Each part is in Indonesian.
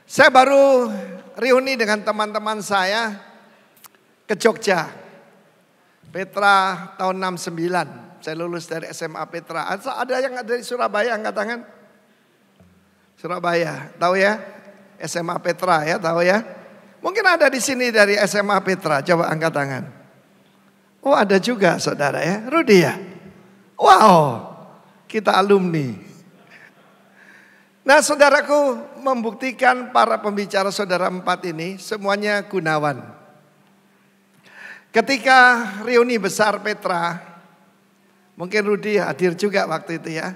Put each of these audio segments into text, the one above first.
Saya baru reuni dengan teman-teman saya ke Jogja. Petra tahun 69. Saya lulus dari SMA Petra. Ada yang dari Surabaya angkat tangan? Surabaya, tahu ya? SMA Petra ya, tahu ya? Mungkin ada di sini dari SMA Petra, coba angkat tangan. Oh ada juga saudara ya, Rudi ya? Wow, kita alumni. Nah saudaraku, membuktikan para pembicara saudara empat ini semuanya Gunawan. Ketika reuni besar Petra, mungkin Rudi hadir juga waktu itu ya.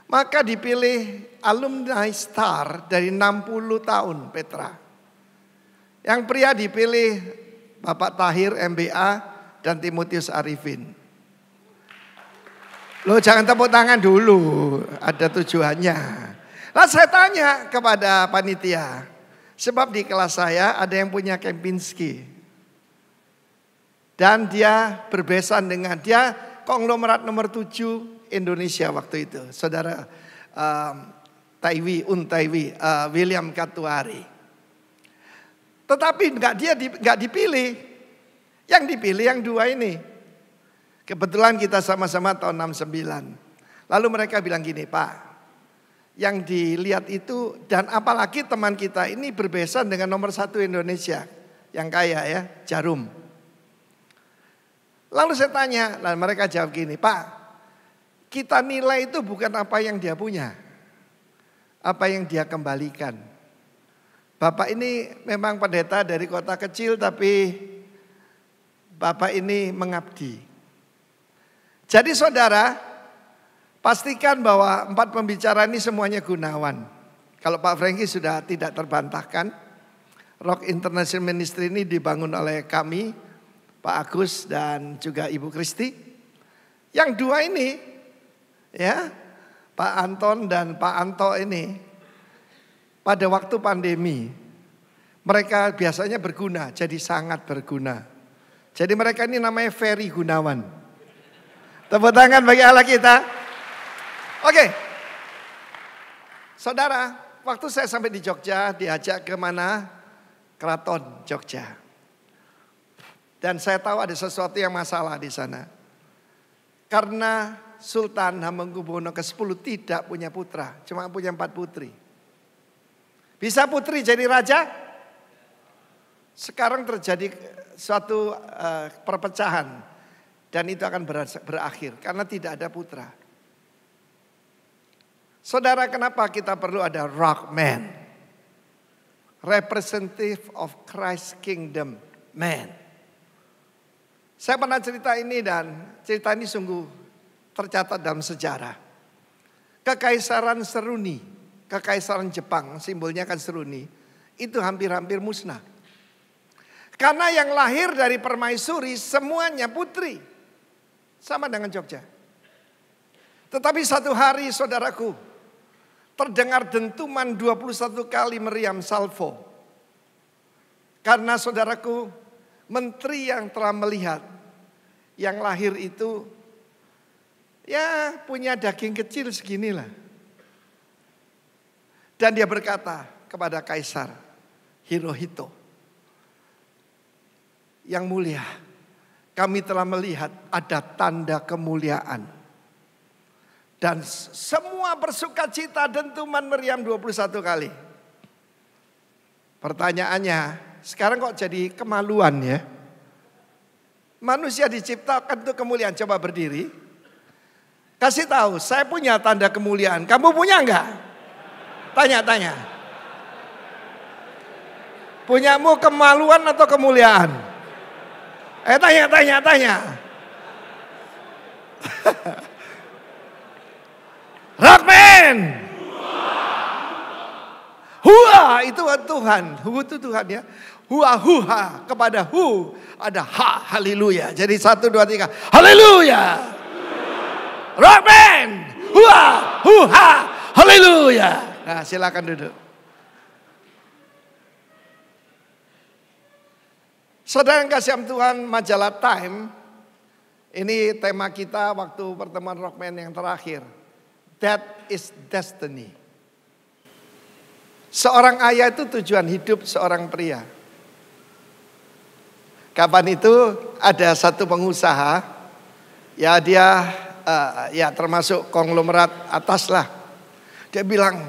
Maka dipilih alumni star dari 60 tahun Petra. Yang pria dipilih Bapak Tahir MBA dan Timotius Arifin. Loh jangan tepuk tangan dulu, ada tujuannya. Nah saya tanya kepada panitia, sebab di kelas saya ada yang punya Kempinski. Dan dia berbesan dengan dia konglomerat nomor 7 Indonesia waktu itu. Saudara Untaiwi, William Katuari. Tetapi nggak dipilih. Yang dipilih yang dua ini. Kebetulan kita sama-sama tahun 69. Lalu mereka bilang gini, Pak. Yang dilihat itu dan apalagi teman kita ini berbesan dengan nomor 1 Indonesia yang kaya ya, Jarum. Lalu saya tanya, lalu mereka jawab gini, Pak, kita nilai itu bukan apa yang dia punya, apa yang dia kembalikan. Bapak ini memang pendeta dari kota kecil tapi Bapak ini mengabdi. Jadi saudara, pastikan bahwa 4 pembicara ini semuanya Gunawan. Kalau Pak Franky sudah tidak terbantahkan, Rock International Ministry ini dibangun oleh kami, Pak Agus dan juga Ibu Kristi. Yang dua ini, ya, Pak Anton dan Pak Anto ini, pada waktu pandemi, mereka biasanya berguna, jadi sangat berguna. Jadi mereka ini namanya Ferry Gunawan. Tepuk tangan bagi Allah kita. Oke, saudara, waktu saya sampai di Jogja diajak ke mana? Keraton Jogja. Dan saya tahu ada sesuatu yang masalah di sana. Karena Sultan Hamengkubuwono ke-10 tidak punya putra, cuma punya 4 putri. Bisa putri jadi raja? Sekarang terjadi suatu perpecahan dan itu akan berakhir karena tidak ada putra. Saudara, kenapa kita perlu ada rock man? Representative of Christ Kingdom man. Saya pernah cerita ini dan cerita ini sungguh tercatat dalam sejarah. Kekaisaran Seruni, kekaisaran Jepang, simbolnya kan seruni, itu hampir-hampir musnah. Karena yang lahir dari permaisuri semuanya putri. Sama dengan Jogja. Tetapi satu hari saudaraku, terdengar dentuman 21 kali meriam salvo. Karena saudaraku, menteri yang telah melihat yang lahir itu ya punya daging kecil seginilah. Dan dia berkata kepada Kaisar Hirohito, yang mulia, kami telah melihat ada tanda kemuliaan. Dan semua bersuka cita dentuman meriam 21 kali. Pertanyaannya, sekarang kok jadi kemaluan ya? Manusia diciptakan untuk kemuliaan. Coba berdiri. Kasih tahu, saya punya tanda kemuliaan. Kamu punya enggak? Tanya. Punyamu kemaluan atau kemuliaan? Tanya. Rockman. Hua itu Tuhan. Hu itu Tuhan ya. Huha kepada hu ada ha, haleluya. Jadi 1, 2, 3 haleluya. Rockman. Huha haleluya. Nah silakan duduk. Saudara yang kasih Tuhan, majalah Time, ini tema kita waktu pertemuan Rockman yang terakhir. That is destiny. Seorang ayah itu tujuan hidup seorang pria. Kapan itu ada satu pengusaha, ya dia ya termasuk konglomerat atas lah. Dia bilang,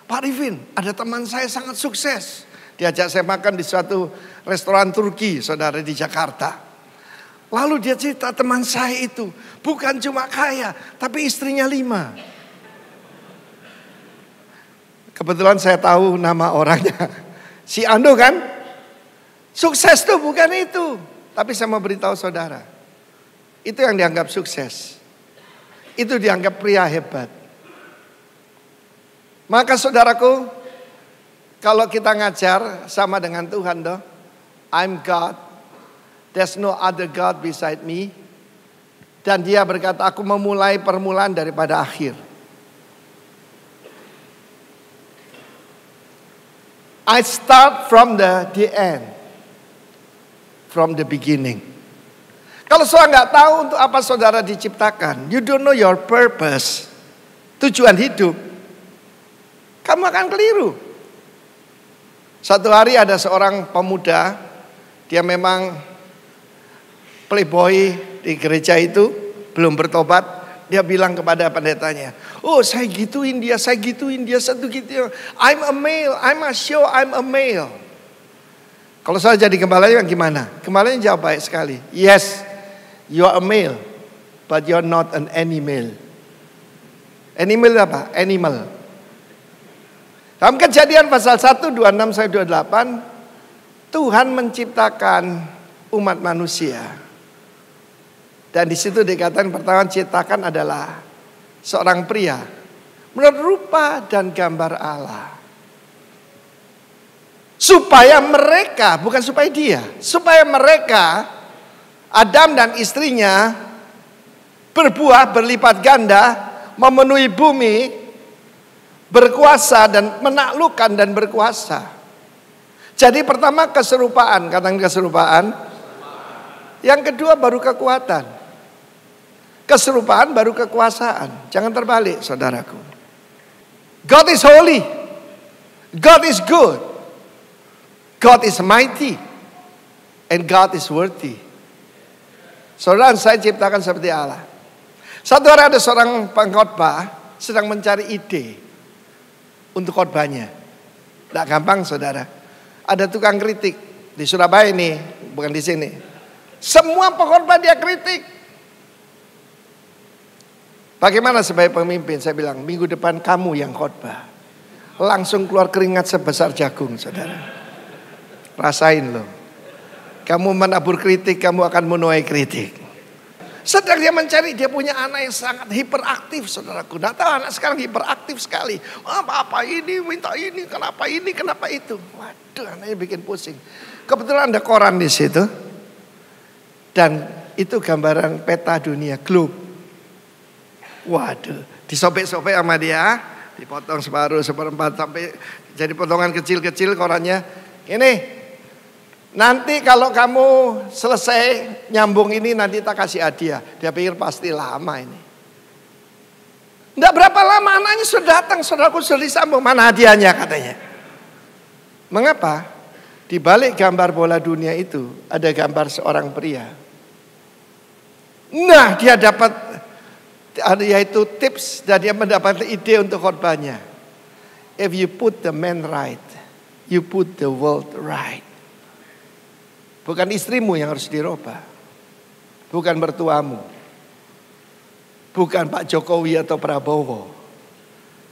Pak Arifin, ada teman saya sangat sukses. Diajak saya makan di suatu restoran Turki, saudara, di Jakarta. Lalu dia cerita, teman saya itu bukan cuma kaya, tapi istrinya 5. Kebetulan saya tahu nama orangnya. Si Ando kan? Sukses tuh bukan itu. Tapi saya mau beritahu saudara, itu yang dianggap sukses. Itu dianggap pria hebat. Maka saudaraku, kalau kita ngajar sama dengan Tuhan doh, I'm God. There's no other God beside me. Dan dia berkata, aku memulai permulaan daripada akhir. I start from the end. From the beginning. Kalau saudara nggak tahu untuk apa saudara diciptakan, you don't know your purpose, tujuan hidup, kamu akan keliru. Satu hari ada seorang pemuda, dia memang playboy di gereja itu, belum bertobat. Dia bilang kepada pendetanya, oh saya gituin dia, satu gitu. I'm a male, I'm a show, I'm a male. Kalau saya jadi gembalanya gimana? Gembalanya jawab baik sekali, yes, you are a male, but you are not an animal. Animal apa? Animal. Dalam Kejadian pasal 1, 26-28, Tuhan menciptakan umat manusia. Dan di situ dikatakan pertama ciptakan adalah seorang pria menurut rupa dan gambar Allah. Supaya mereka, bukan supaya dia, supaya mereka, Adam dan istrinya berbuah berlipat ganda, memenuhi bumi, berkuasa dan menaklukkan dan berkuasa. Jadi pertama keserupaan, katakan keserupaan. Yang kedua baru kekuatan. Keserupaan baru kekuasaan. Jangan terbalik saudaraku. God is holy. God is good. God is mighty. And God is worthy. Saudara, saya ciptakan seperti Allah. Satu hari ada seorang pengkhotbah sedang mencari ide untuk khotbahnya. Tidak gampang saudara. Ada tukang kritik di Surabaya ini, bukan di sini. Semua pengkhotbah dia kritik. Bagaimana sebagai pemimpin? Saya bilang, minggu depan kamu yang khotbah. Langsung keluar keringat sebesar jagung, saudara. Rasain loh. Kamu menabur kritik, kamu akan menuai kritik. Sedang dia mencari, dia punya anak yang sangat hiperaktif, saudaraku. Nggak tahu anak sekarang hiperaktif sekali. Apa ini, minta ini, kenapa itu. Waduh, anaknya bikin pusing. Kebetulan ada koran di situ. Dan itu gambaran peta dunia, globe. Waduh, disobek-sobek sama dia, dipotong separuh, seperempat sampai jadi potongan kecil-kecil korannya. Ini, nanti kalau kamu selesai nyambung ini nanti tak kasih hadiah. Dia pikir pasti lama ini. Nggak berapa lama anaknya sudah datang, saudaraku sudah disambung. Mana hadiahnya katanya. Mengapa? Di balik gambar bola dunia itu ada gambar seorang pria. Nah, dia dapat yaitu tips dan dia mendapatkan ide untuk khotbahnya. If you put the man right, you put the world right. Bukan istrimu yang harus dirubah. Bukan mertuamu. Bukan Pak Jokowi atau Prabowo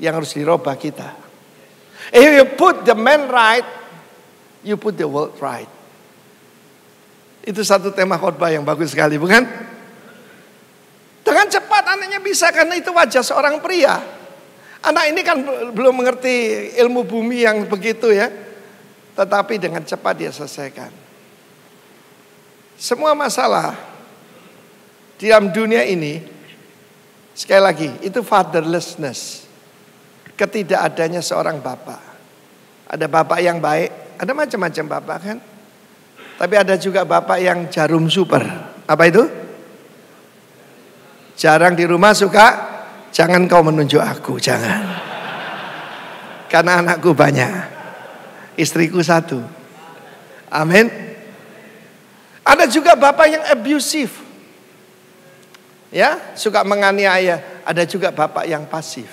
yang harus dirubah kita. If you put the man right, you put the world right. Itu satu tema khotbah yang bagus sekali, bukan? Dengan cepat anaknya bisa, karena itu wajah seorang pria. Anak ini kan belum mengerti ilmu bumi yang begitu ya. Tetapi dengan cepat dia selesaikan. Semua masalah di dalam dunia ini, sekali lagi, itu fatherlessness. Ketidakadanya seorang bapak. Ada bapak yang baik, ada macam-macam bapak kan. Tapi ada juga bapak yang jarum super. Apa itu? Jarang di rumah suka, jangan kau menunjuk aku, jangan. Karena anakku banyak. istriku satu. Amin. Ada juga bapak yang abusive. Ya, suka menganiaya. Ada juga bapak yang pasif.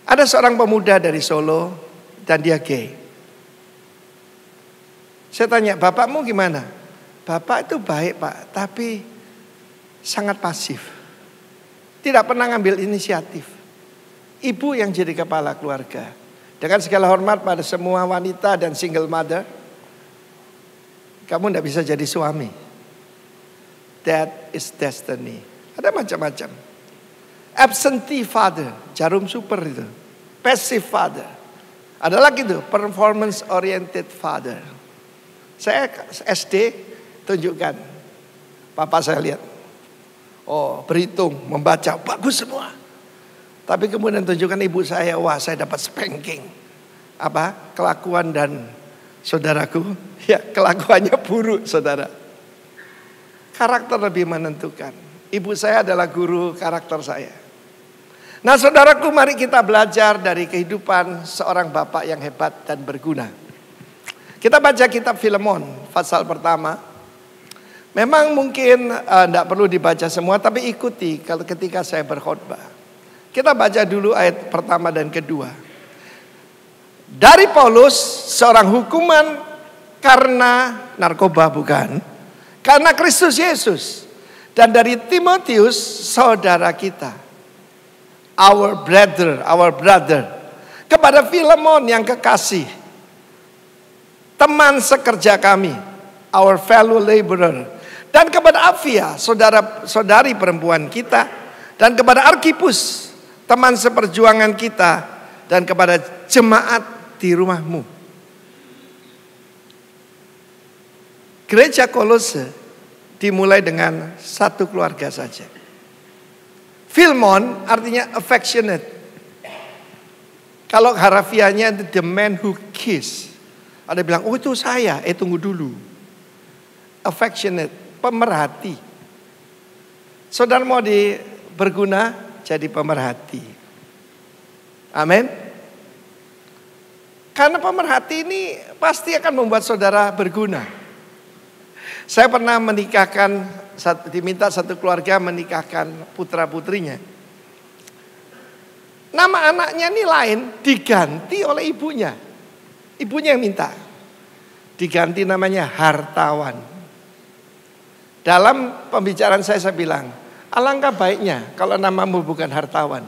Ada seorang pemuda dari Solo dan dia gay. Saya tanya, bapakmu gimana? Bapak itu baik pak, tapi sangat pasif. Tidak pernah ngambil inisiatif. Ibu yang jadi kepala keluarga. Dengan segala hormat pada semua wanita dan single mother, kamu tidak bisa jadi suami. That is destiny. Ada macam-macam. Absentee father, jarum super itu. Passive father. Ada lagi tuh, performance oriented father. Saya SD tunjukkan. Papa saya lihat. Oh, berhitung, membaca, bagus semua. Tapi kemudian tunjukkan ibu saya, wah saya dapat spanking. Apa? Kelakuan dan saudaraku, ya kelakuannya buruk saudara. Karakter lebih menentukan. Ibu saya adalah guru karakter saya. Nah saudaraku, mari kita belajar dari kehidupan seorang bapak yang hebat dan berguna. Kita baca kitab Filemon, pasal pertama. Memang mungkin tidak perlu dibaca semua, tapi ikuti kalau ketika saya berkhotbah. Kita baca dulu ayat pertama dan kedua. Dari Paulus, seorang hukuman karena narkoba bukan, karena Kristus Yesus. Dan dari Timotius, saudara kita. Our brother. Kepada Filemon yang kekasih. Teman sekerja kami. Our fellow laborer. Dan kepada Apphia, saudari perempuan kita. Dan kepada Arkhipus, teman seperjuangan kita. Dan kepada jemaat di rumahmu. Gereja Kolose dimulai dengan satu keluarga saja. Filmon artinya affectionate. Kalau harafiahnya the man who kiss. Ada bilang, oh itu saya. Tunggu dulu. Affectionate, pemerhati. Saudara mau berguna, jadi pemerhati. Amin. Karena pemerhati ini pasti akan membuat saudara berguna. Saya pernah diminta satu keluarga menikahkan putra putrinya. Nama anaknya ini lain, diganti oleh ibunya. Ibunya yang minta. Diganti namanya Hartawan. Dalam pembicaraan saya bilang, alangkah baiknya kalau namamu bukan Hartawan,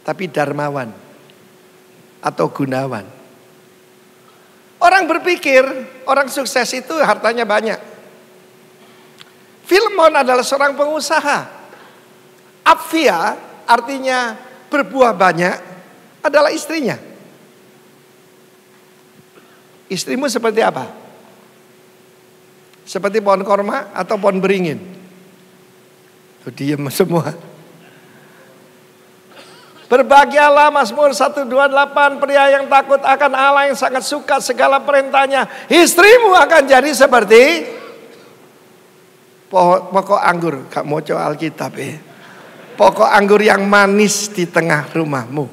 tapi Darmawan atau Gunawan. Orang berpikir orang sukses itu hartanya banyak. Filemon adalah seorang pengusaha. Apphia artinya berbuah banyak adalah istrinya. Istrimu seperti apa? Seperti pohon korma atau pohon beringin? Tuh diam semua. Berbahagialah Mazmur 128, pria yang takut akan Allah yang sangat suka segala perintahnya. Istrimu akan jadi seperti pokok anggur. Gak mau coba Alkitab ya. Pokok anggur yang manis di tengah rumahmu.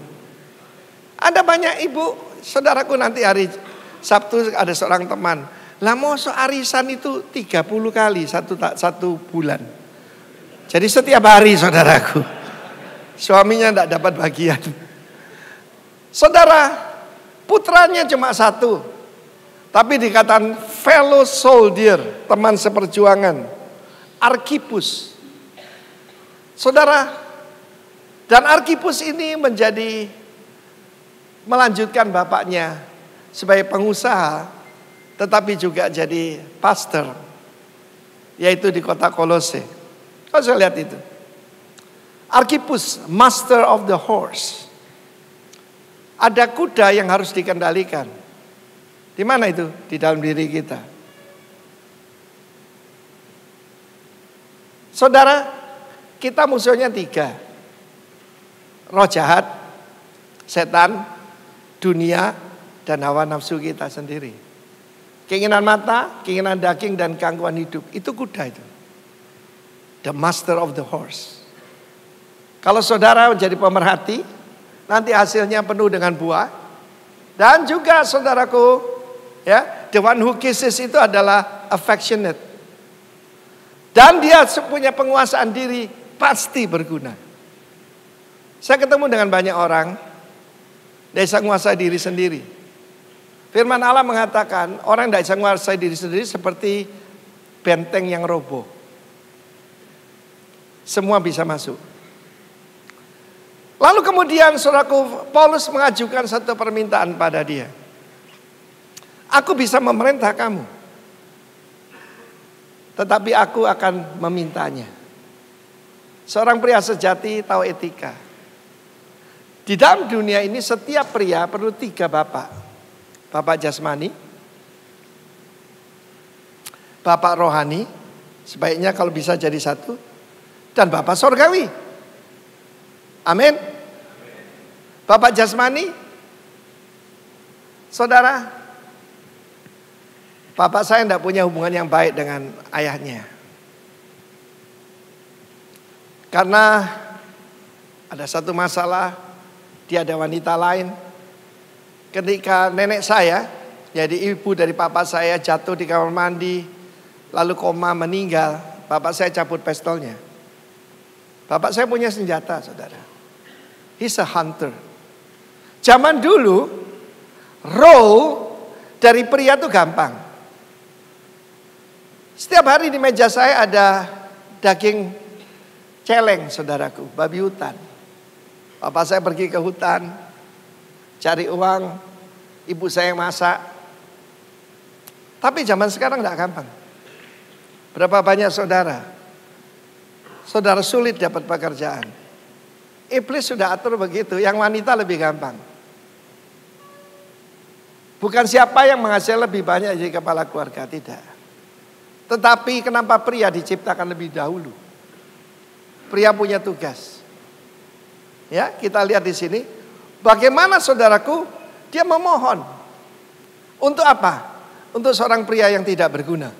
Ada banyak ibu, saudaraku nanti hari Sabtu ada seorang teman. Lah mau arisan itu 30 kali satu bulan. Jadi setiap hari saudaraku. Suaminya tidak dapat bagian. Saudara, putranya cuma satu. Tapi dikatakan fellow soldier, teman seperjuangan. Arkhipus. Saudara, dan Arkhipus ini melanjutkan bapaknya sebagai pengusaha, tetapi juga jadi pastor, yaitu di kota Kolose. Kau bisa lihat itu. Arkhipus, master of the horse. Ada kuda yang harus dikendalikan. Di mana itu? Di dalam diri kita. Saudara, kita musuhnya 3. Roh jahat, setan, dunia, dan hawa nafsu kita sendiri. Keinginan mata, keinginan daging, dan gangguan hidup. Itu kuda itu. The master of the horse. Kalau saudara menjadi pemerhati, nanti hasilnya penuh dengan buah Dan juga saudaraku, ya, the one who kisses itu adalah affectionate. Dan dia punya penguasaan diri, pasti berguna. Saya ketemu dengan banyak orang, dia bisa menguasai diri sendiri. Firman Allah mengatakan, orang yang tidak bisa menguasai diri sendiri seperti benteng yang roboh. Semua bisa masuk. Lalu kemudian saudaraku, Paulus mengajukan satu permintaan pada dia. Aku bisa memerintah kamu, tetapi aku akan memintanya. Seorang pria sejati tahu etika. Di dalam dunia ini setiap pria perlu 3 bapak. Bapak jasmani, bapak rohani, sebaiknya kalau bisa jadi 1, dan bapak sorgawi. Amin. Bapak jasmani, saudara, bapak saya tidak punya hubungan yang baik dengan ayahnya. Karena ada satu masalah, dia ada wanita lain. Ketika nenek saya, jadi ibu dari papa saya, jatuh di kamar mandi, lalu koma meninggal, bapak saya cabut pistolnya. Bapak saya punya senjata, saudara. He's a hunter. Zaman dulu, role dari pria itu gampang. Setiap hari di meja saya ada daging celeng, saudaraku, babi hutan. Bapak saya pergi ke hutan, cari uang, ibu saya yang masak. Tapi zaman sekarang tidak gampang. Berapa banyak saudara sulit dapat pekerjaan. Iblis sudah atur begitu, yang wanita lebih gampang. Bukan siapa yang menghasilkan lebih banyak jadi kepala keluarga, tidak. Tetapi kenapa pria diciptakan lebih dahulu? Pria punya tugas. Ya, kita lihat di sini. Bagaimana saudaraku, dia memohon. Untuk apa? Untuk seorang pria yang tidak berguna.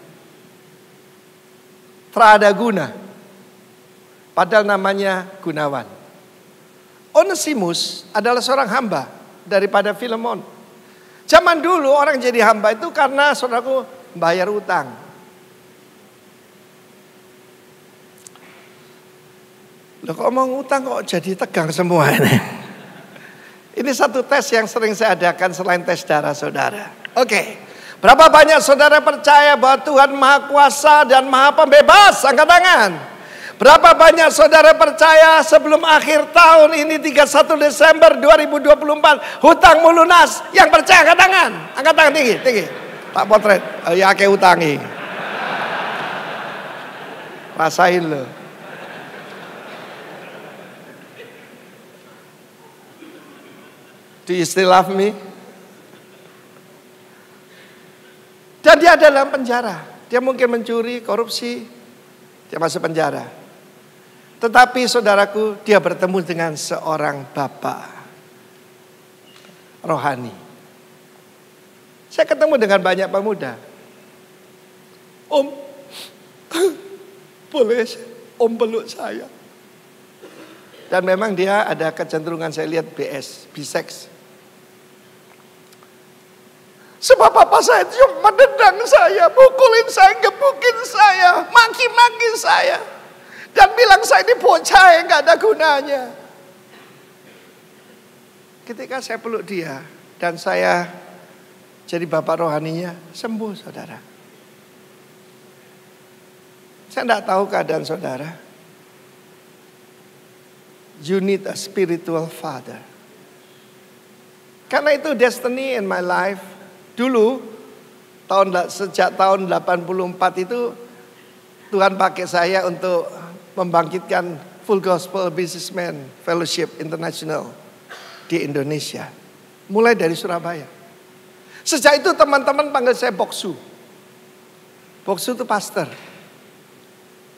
Terada guna. Padahal namanya Gunawan. Onesimus adalah seorang hamba daripada Filemon. Zaman dulu orang jadi hamba itu karena saudaraku bayar utang. Loh, kok ngomong utang kok jadi tegang semua ini. Ini satu tes yang sering saya adakan selain tes darah saudara. Oke. Berapa banyak saudara percaya bahwa Tuhan Maha Kuasa dan Maha Pembebas? Angkat tangan. Berapa banyak saudara percaya sebelum akhir tahun ini 31 Desember 2024 hutangmu lunas? Yang percaya angkat tangan. Angkat tangan tinggi, tinggi. Tak potret. Ya kayak hutangi. Rasain loh. Do you still love me? Dan dia ada dalam penjara. Dia mungkin mencuri, korupsi. Dia masuk penjara. Tetapi saudaraku, dia bertemu dengan seorang bapak rohani. Saya ketemu dengan banyak pemuda. Om, boleh om peluk saya? Dan memang dia ada kecenderungan, saya lihat bisex. Sebab papa saya cuma mendendang saya, pukulin saya, gebukin saya, maki-maki saya. Dan bilang saya ini bocah yang gak ada gunanya. Ketika saya peluk dia dan saya jadi bapak rohaninya, sembuh saudara. Saya tidak tahu keadaan saudara. You need a spiritual father. Karena itu destiny in my life. Dulu sejak tahun 84 itu Tuhan pakai saya untuk membangkitkan Full Gospel Businessman Fellowship International di Indonesia. Mulai dari Surabaya. Sejak itu teman-teman panggil saya Boksu. Boksu itu pastor.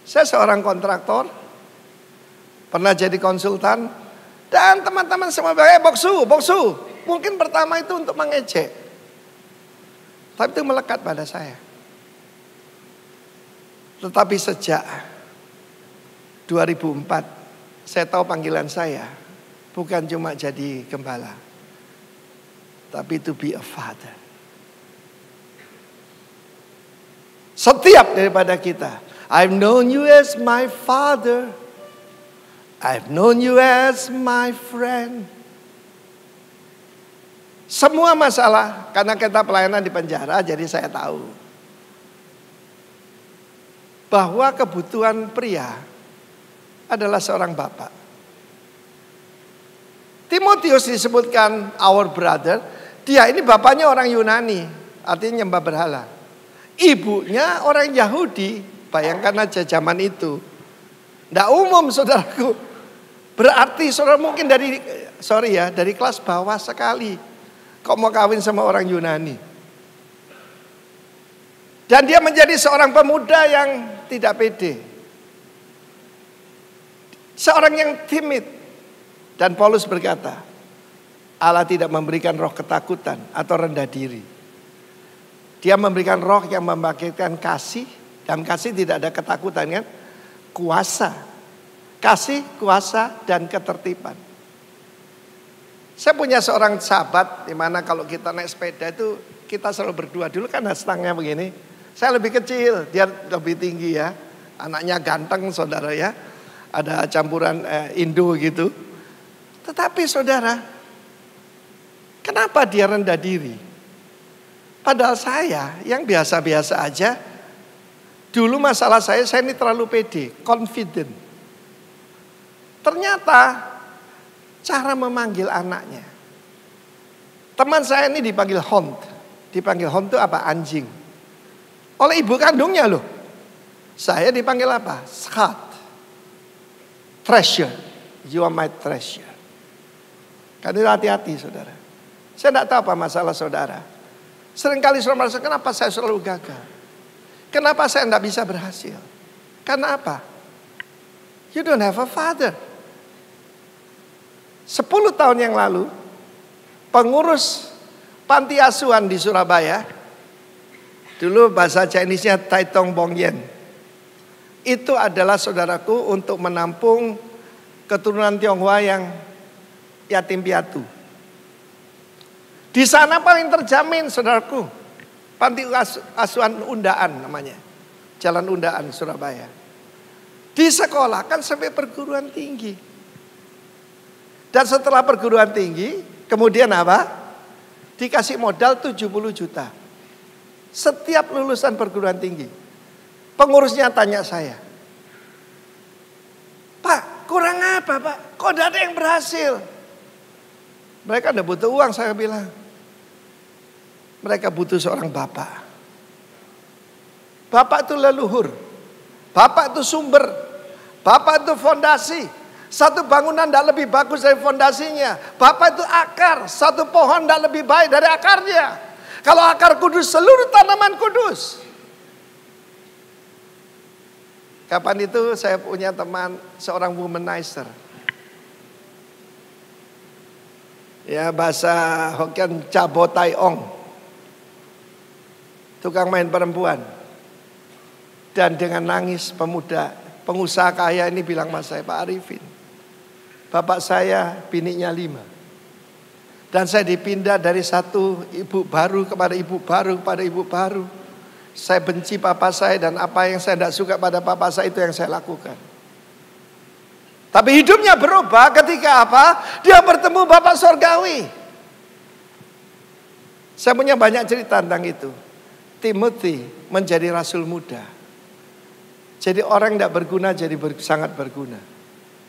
Saya seorang kontraktor. Pernah jadi konsultan. Dan teman-teman semua bilang, Boksu. Mungkin pertama itu untuk mengejek. Tapi itu melekat pada saya. Tetapi sejak 2004, saya tahu panggilan saya bukan cuma jadi gembala. tapi to be a father. Setiap daripada kita, I've known you as my father. I've known you as my friend. Semua masalah, karena kita pelayanan di penjara, jadi saya tahu bahwa kebutuhan pria adalah seorang bapak. Timotius disebutkan our brother. Dia ini bapaknya orang Yunani, artinya nyembah berhala. Ibunya orang Yahudi, bayangkan aja zaman itu. Tidak umum saudaraku. Berarti saudara mungkin dari kelas bawah sekali. Kok mau kawin sama orang Yunani? Dan dia menjadi seorang pemuda yang tidak pede. Seorang yang timid. Dan Paulus berkata, Allah tidak memberikan roh ketakutan atau rendah diri. Dia memberikan roh yang membangkitkan kasih. Dan kasih tidak ada ketakutan kan? Kuasa. Kasih, kuasa, dan ketertiban. Saya punya seorang sahabat di mana kalau kita naik sepeda itu kita selalu berdua. Dulu kan stangnya begini. Saya lebih kecil, dia lebih tinggi ya. Anaknya ganteng saudara ya. Ada campuran Indo gitu. Tetapi saudara, kenapa dia rendah diri? Padahal saya yang biasa-biasa aja. Dulu masalah saya ini terlalu pede, confident. Ternyata cara memanggil anaknya. Teman saya ini dipanggil Hond. Dipanggil Hond itu apa? Anjing. Oleh ibu kandungnya loh. Saya dipanggil apa? Scott. Treasure. You are my treasure. Kan itu hati-hati saudara. Saya tidak tahu apa masalah saudara. Seringkali saudara merasa kenapa saya selalu gagal. Kenapa saya tidak bisa berhasil. Karena apa? You don't have a father. 10 tahun yang lalu, pengurus panti asuhan di Surabaya, dulu bahasa Chinese-nya Tai Tong Bong Yen, itu adalah saudaraku untuk menampung keturunan Tionghoa yang yatim piatu. Di sana paling terjamin saudaraku, panti asuhan Undaan namanya, Jalan Undaan Surabaya. Di sekolah kan sampai perguruan tinggi. Dan setelah perguruan tinggi, kemudian apa? Dikasih modal 70 juta. Setiap lulusan perguruan tinggi. Pengurusnya tanya saya, Pak, kurang apa Pak? Kok tidak ada yang berhasil? Mereka tidak butuh uang, saya bilang. Mereka butuh seorang bapak. Bapak itu leluhur. Bapak itu sumber. Bapak itu fondasi. Satu bangunan tidak lebih bagus dari fondasinya. Bapak itu akar. Satu pohon tidak lebih baik dari akarnya. Kalau akar kudus, seluruh tanaman kudus. Kapan itu saya punya teman seorang womanizer. Ya bahasa Hokkien cabotai ong. Tukang main perempuan. Dan dengan nangis pemuda, pengusaha kaya ini bilang sama saya, Pak Arifin. Bapak saya bininya 5. Dan saya dipindah dari satu ibu baru kepada ibu baru kepada ibu baru. Saya benci papa saya dan apa yang saya tidak suka pada papa saya itu yang saya lakukan. Tapi hidupnya berubah ketika apa? Dia bertemu Bapak Sorgawi. Saya punya banyak cerita tentang itu. Timothy menjadi rasul muda. Jadi orang tidak berguna jadi sangat berguna.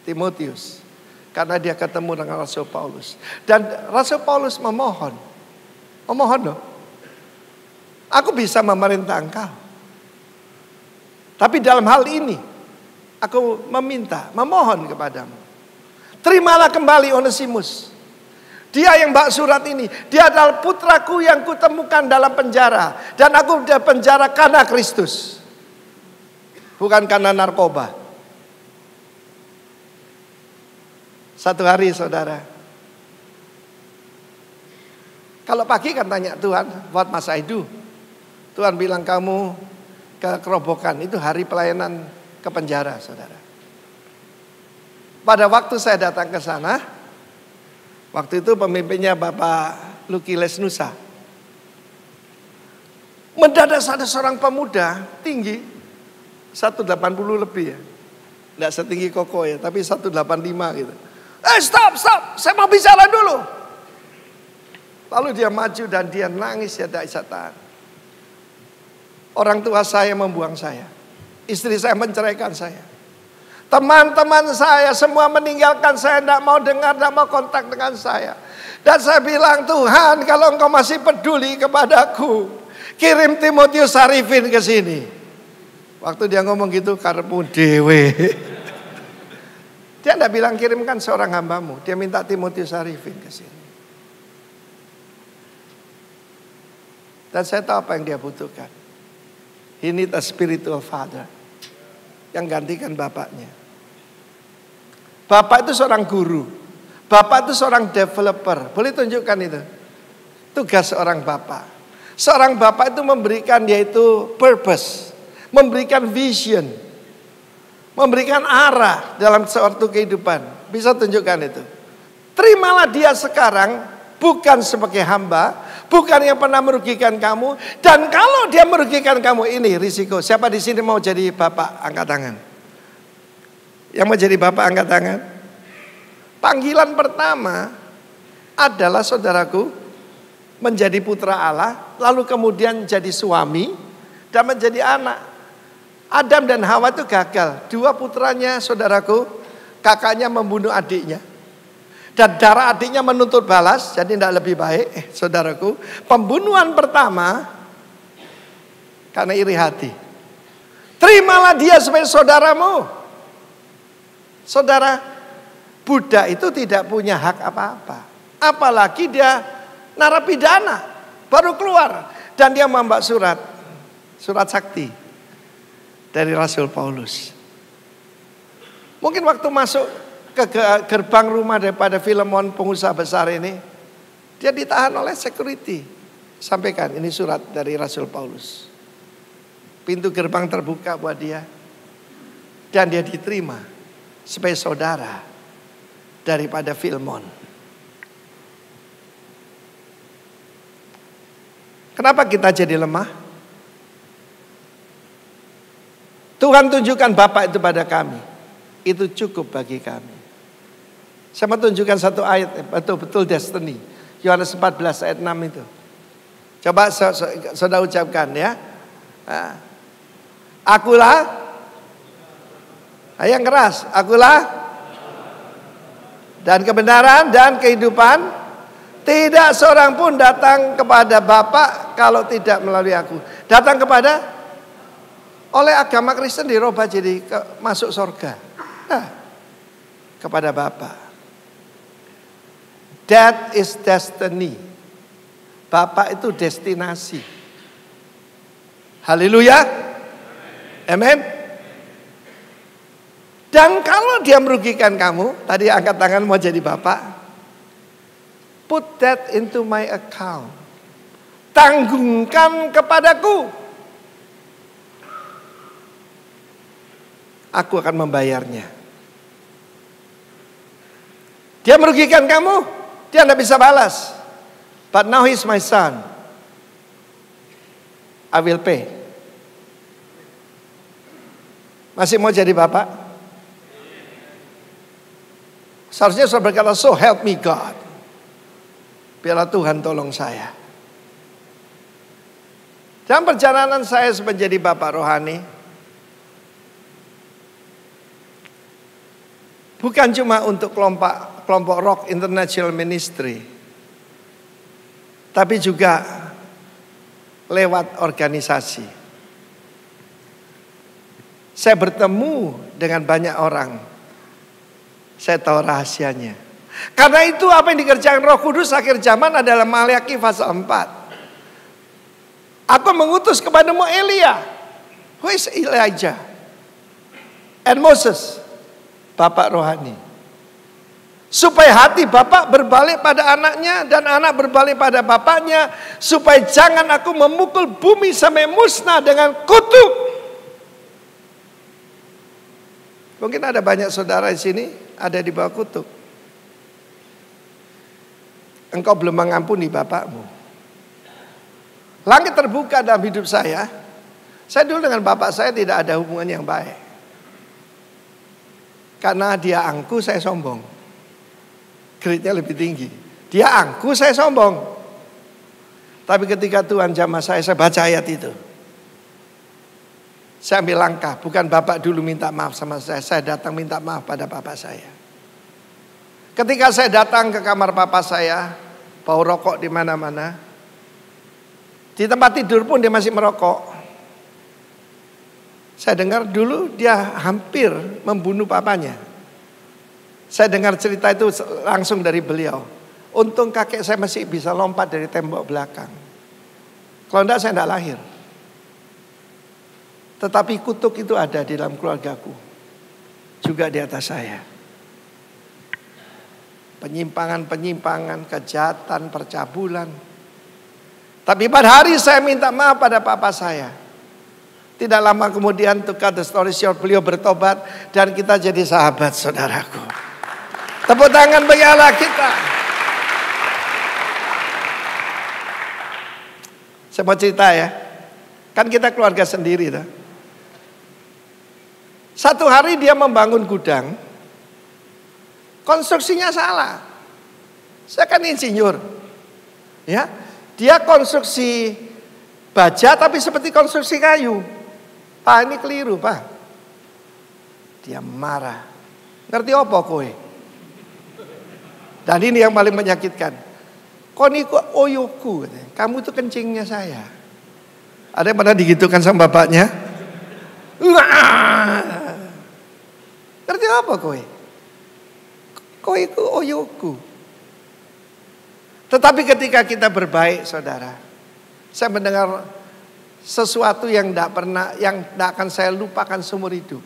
Timotius. Karena dia ketemu dengan Rasul Paulus. Dan Rasul Paulus memohon. Memohon loh. Aku bisa memerintah engkau. Tapi dalam hal ini. Aku meminta, memohon kepadamu. Terimalah kembali Onesimus. Dia yang bawa surat ini. Dia adalah putraku yang kutemukan dalam penjara. Dan aku di penjara karena Kristus. Bukan karena narkoba. Satu hari saudara. Kalau pagi kan tanya Tuhan, what must I do? Tuhan bilang kamu ke kerobokan. Itu hari pelayanan ke penjara saudara. Pada waktu saya datang ke sana. Waktu itu pemimpinnya Bapak Lucky Lesnusa. Mendadak ada seorang pemuda tinggi 180 lebih ya. Tidak setinggi Koko ya, tapi 185 gitu. Stop, saya mau bicara dulu. Lalu dia maju dan dia nangis, ya tidak bisa tahan. Orang tua saya membuang saya. Istri saya menceraikan saya. Teman-teman saya semua meninggalkan saya, tidak mau dengar, tidak mau kontak dengan saya. Dan saya bilang, Tuhan, kalau Engkau masih peduli kepadaku, kirim Timotius Arifin ke sini. Waktu dia ngomong gitu, karepmu dewe. Dia tidak bilang kirimkan seorang hambamu, dia minta Timotius Arifin ke sini. Dan saya tahu apa yang dia butuhkan. He need a spiritual father yang gantikan bapaknya. Bapak itu seorang guru. Bapak itu seorang developer. Boleh tunjukkan itu? Tugas seorang bapak. Seorang bapak itu memberikan yaitu purpose. Memberikan vision. Memberikan arah dalam suatu kehidupan. Bisa tunjukkan itu. Terimalah dia sekarang bukan sebagai hamba. Bukan yang pernah merugikan kamu. Dan kalau dia merugikan kamu, ini risiko. Siapa di sini mau jadi bapak? Angkat tangan. Yang mau jadi bapak angkat tangan. Panggilan pertama adalah saudaraku menjadi putra Allah, lalu kemudian jadi suami dan menjadi anak. Adam dan Hawa itu gagal. Dua putranya saudaraku, kakaknya membunuh adiknya. Dan darah adiknya menuntut balas, jadi tidak lebih baik. Saudaraku, pembunuhan pertama karena iri hati. Terimalah dia sebagai saudaramu. Saudara, Buddha itu tidak punya hak apa-apa. Apalagi dia narapidana, baru keluar. Dan dia membawa surat sakti dari Rasul Paulus. Mungkin waktu masuk ke gerbang rumah daripada Filemon, pengusaha besar ini, dia ditahan oleh security. Sampaikan, ini surat dari Rasul Paulus. Pintu gerbang terbuka buat dia. Dan dia diterima sebagai saudara daripada Filemon. Kenapa kita jadi lemah? Tuhan tunjukkan Bapa itu pada kami. Itu cukup bagi kami. Saya mau tunjukkan satu ayat, betul-betul destiny. Yohanes 14 ayat 6 itu. Coba saudara ucapkan ya. Akulah, yang keras, akulah dan kebenaran dan kehidupan. Tidak seorang pun datang kepada Bapa kalau tidak melalui aku. Datang kepada, oleh agama Kristen dirubah jadi masuk surga. Kepada Bapa. That is destiny. Bapak itu destinasi. Haleluya. Amen. Dan kalau dia merugikan kamu, tadi angkat tangan mau jadi bapak, put that into my account. Tanggungkan kepadaku. Aku akan membayarnya. Dia merugikan kamu, dia tidak bisa balas. But now he's my son. I will pay. Masih mau jadi bapak? Seharusnya saudara berkata, so help me God. Biarlah Tuhan tolong saya. Dalam perjalanan saya menjadi bapak rohani, bukan cuma untuk kelompok Rock International Ministry, tapi juga lewat organisasi. Saya bertemu dengan banyak orang. Saya tahu rahasianya. Karena itu apa yang dikerjakan Roh Kudus akhir zaman adalah Maliaki pasal 4. Aku mengutus kepadamu Elia. Who is Elijah? And Moses. Bapak rohani. Supaya hati bapak berbalik pada anaknya dan anak berbalik pada bapaknya. Supaya jangan aku memukul bumi sampai musnah dengan kutuk. Mungkin ada banyak saudara di sini ada di bawah kutuk. engkau belum mengampuni bapakmu. Langit terbuka dalam hidup saya. Saya dulu dengan bapak saya tidak ada hubungan yang baik. Karena dia angku, saya sombong. Grade-nya lebih tinggi. Dia angku, saya sombong. Tapi ketika Tuhan jamah saya baca ayat itu. Saya ambil langkah. Bukan bapak dulu minta maaf sama saya datang minta maaf pada bapak saya. Ketika saya datang ke kamar papa saya, bau rokok di mana-mana. Di tempat tidur pun dia masih merokok. Saya dengar dulu dia hampir membunuh papanya. Saya dengar cerita itu langsung dari beliau. Untung kakek saya masih bisa lompat dari tembok belakang. Kalau enggak saya enggak lahir. Tetapi kutuk itu ada di dalam keluargaku. Juga di atas saya. Penyimpangan-penyimpangan, kejahatan, percabulan. Tapi pada hari saya minta maaf pada papa saya. Tidak lama kemudian to cut the story short, beliau bertobat dan kita jadi sahabat, saudaraku. Tepuk tangan bagi Allah kita. Saya mau cerita ya. Kan kita keluarga sendiri tuh. Satu hari dia membangun gudang. Konstruksinya salah. Saya kan insinyur. Ya. Dia konstruksi baja tapi seperti konstruksi kayu. Pak, ini keliru, Pak. Dia marah. Ngerti apa kowe? Dan ini yang paling menyakitkan. Koniku oyoku, kamu itu kencingnya saya. Ada yang pernah digitukan sama bapaknya? Ngerti apa kowe? Kowe itu oyoku. Tetapi ketika kita berbaik, saudara, saya mendengar sesuatu yang tidak akan saya lupakan seumur hidup.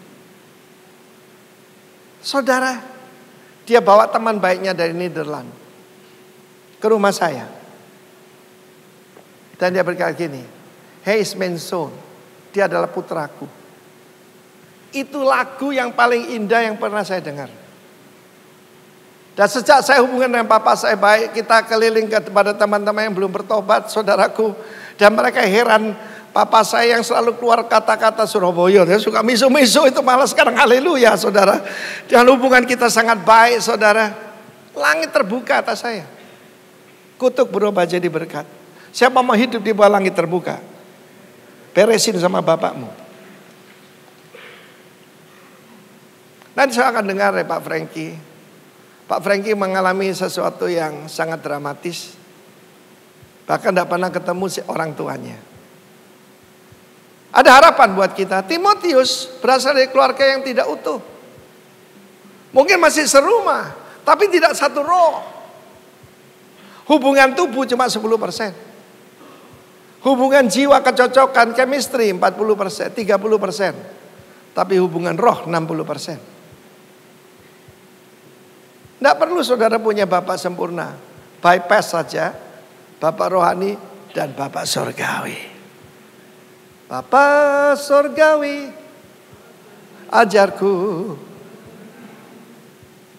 Saudara, dia bawa teman baiknya dari Nederland ke rumah saya. Dan dia berkata gini, "Hey, is mijn zoon." Dia adalah putraku. Itu lagu yang paling indah yang pernah saya dengar. Dan sejak saya hubungan dengan papa saya baik, kita keliling kepada teman-teman yang belum bertobat, saudaraku. Dan mereka heran, papa saya yang selalu keluar kata-kata Surabaya, dia suka misu-misu itu malah sekarang haleluya, saudara. Dan hubungan kita sangat baik, saudara. Langit terbuka atas saya. Kutuk berubah jadi berkat. Siapa mau hidup di bawah langit terbuka? Beresin sama bapakmu. Nanti saya akan dengar ya Pak Frankie. Pak Frankie mengalami sesuatu yang sangat dramatis. Bahkan tidak pernah ketemu si orang tuanya. Ada harapan buat kita. Timotius berasal dari keluarga yang tidak utuh. Mungkin masih serumah, tapi tidak satu roh. Hubungan tubuh cuma 10%. Hubungan jiwa kecocokan, chemistry 40%, 30%. Tapi hubungan roh 60%. Tidak perlu saudara punya bapak sempurna. Bypass saja bapak rohani dan bapak surgawi. Bapak surgawi, ajarku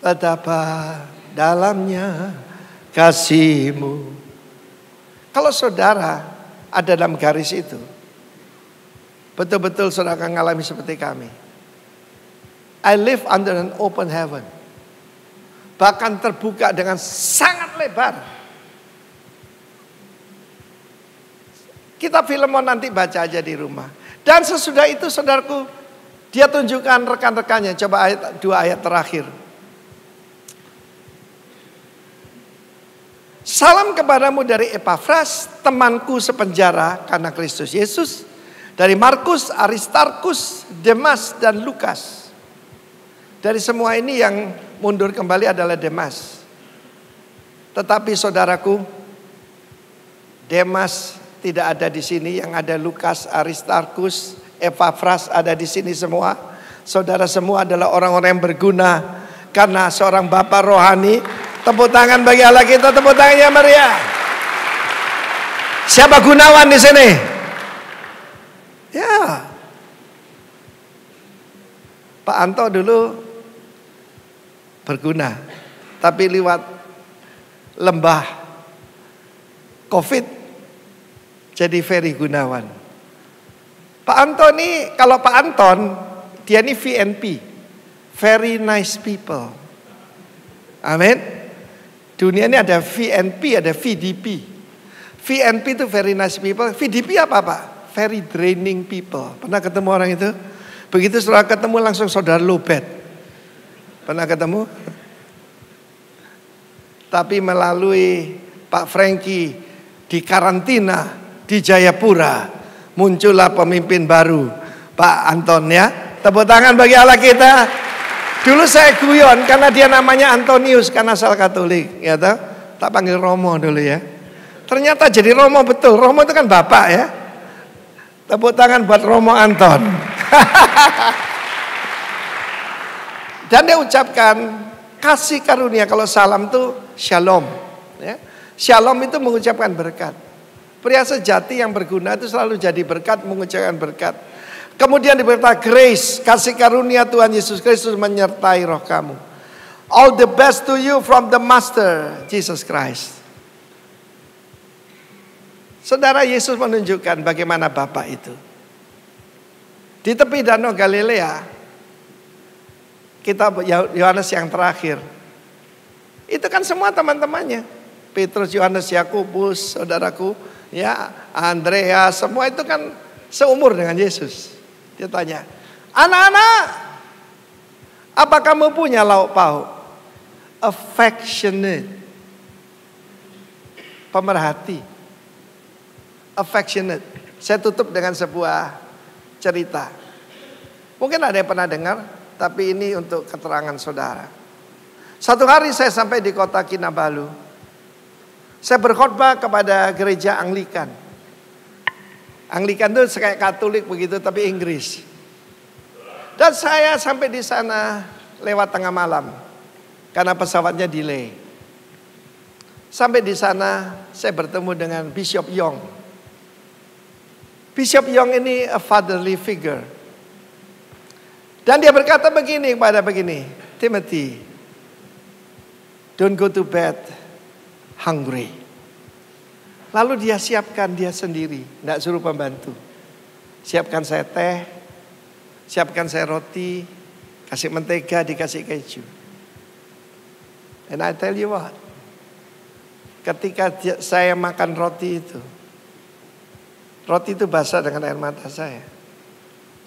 betapa dalamnya kasih-Mu. Kalau saudara ada dalam garis itu, betul-betul saudara akan mengalami seperti kami. I live under an open heaven. Bahkan terbuka dengan sangat lebar. Kitab Filemon nanti baca aja di rumah. Dan sesudah itu saudaraku, dia tunjukkan rekan-rekannya. Coba dua ayat terakhir. Salam kepadamu dari Epafras, temanku sepenjara karena Kristus Yesus. Dari Markus, Aristarkus, Demas, dan Lukas. Dari semua ini yang mundur kembali adalah Demas. Tetapi saudaraku, Demas tidak ada di sini. Yang ada Lukas, Aristarkus, Epafras ada di sini semua. Saudara semua adalah orang-orang yang berguna karena seorang bapak rohani. Tepuk tangan bagi Allah kita, tepuk tangannya meriah. Siapa Gunawan di sini? Ya. Pak Anto dulu berguna, tapi lewat lembah COVID jadi Ferry Gunawan. Pak Antoni, kalau Pak Anton, dia ini VNP, very nice people. Amin. Dunia ini ada VNP, ada VDP. VNP itu very nice people. VDP apa Pak? Very draining people. Pernah ketemu orang itu? Begitu setelah ketemu langsung saudara lowbat. Pernah ketemu? Tapi melalui Pak Franky di karantina di Jayapura, muncullah pemimpin baru, Pak Anton ya. Tepuk tangan bagi Allah kita. Dulu saya guyon karena dia namanya Antonius karena asal Katolik, ya toh? Tak panggil Romo dulu ya. Ternyata jadi Romo betul. Romo itu kan bapak ya. Tepuk tangan buat Romo Anton. Dan dia ucapkan kasih karunia, kalau salam itu shalom. Ya. Shalom itu mengucapkan berkat. Pria sejati yang berguna itu selalu jadi berkat, mengucapkan berkat. Kemudian diberkati grace, kasih karunia Tuhan Yesus Kristus menyertai roh kamu. All the best to you from the Master Jesus Christ. Saudara, Yesus menunjukkan bagaimana Bapa itu. Di tepi Danau Galilea, kitab Yohanes yang terakhir, itu kan semua teman-temannya. Petrus, Yohanes, Yakobus, saudaraku, ya, Andrea, semua itu kan seumur dengan Yesus. Dia tanya, anak-anak, apa kamu punya lauk pauk? Affectionate, pemerhati, affectionate. Saya tutup dengan sebuah cerita. Mungkin ada yang pernah dengar, tapi ini untuk keterangan saudara. Satu hari saya sampai di kota Kinabalu. Saya berkhotbah kepada gereja Anglikan. Anglikan itu kayak Katolik begitu, tapi Inggris. Dan saya sampai di sana lewat tengah malam karena pesawatnya delay. Sampai di sana saya bertemu dengan Bishop Yong. Bishop Yong ini a fatherly figure. Dan dia berkata begini, Timothy, don't go to bed hungry. Lalu dia siapkan dia sendiri, tidak suruh pembantu. Siapkan saya teh, siapkan saya roti, kasih mentega, dikasih keju. And I tell you what, ketika saya makan roti itu basah dengan air mata saya.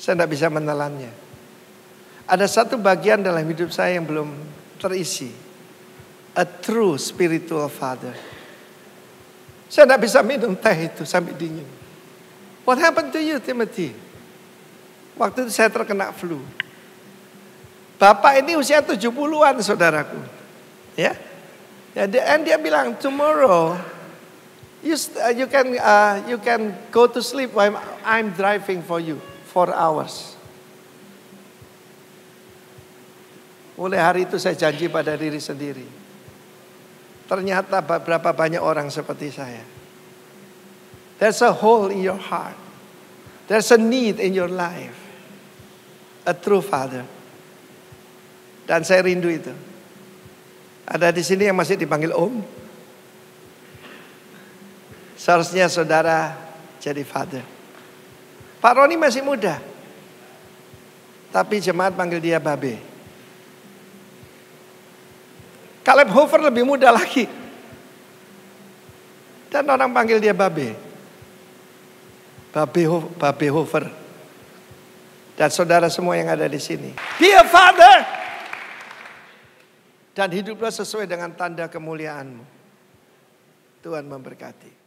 Saya tidak bisa menelannya. Ada satu bagian dalam hidup saya yang belum terisi. A true spiritual father. Saya tidak bisa minum teh itu sampai dingin. What happened to you, Timothy? Waktu itu saya terkena flu. Bapak ini usia 70-an, saudaraku. Ya. Dan dia bilang, tomorrow you can go to sleep while I'm driving for you 4 hours. Mulai hari itu saya janji pada diri sendiri. Ternyata berapa banyak orang seperti saya. There's a hole in your heart. There's a need in your life. A true father. Dan saya rindu itu. Ada di sini yang masih dipanggil Om. Seharusnya saudara jadi father. Pak Roni masih muda. Tapi jemaat panggil dia Babe. Caleb Hofer lebih muda lagi. Dan orang panggil dia Babe. Babe Hofer. Dan saudara semua yang ada di sini. Be a father. Dan hiduplah sesuai dengan tanda kemuliaanmu. Tuhan memberkati.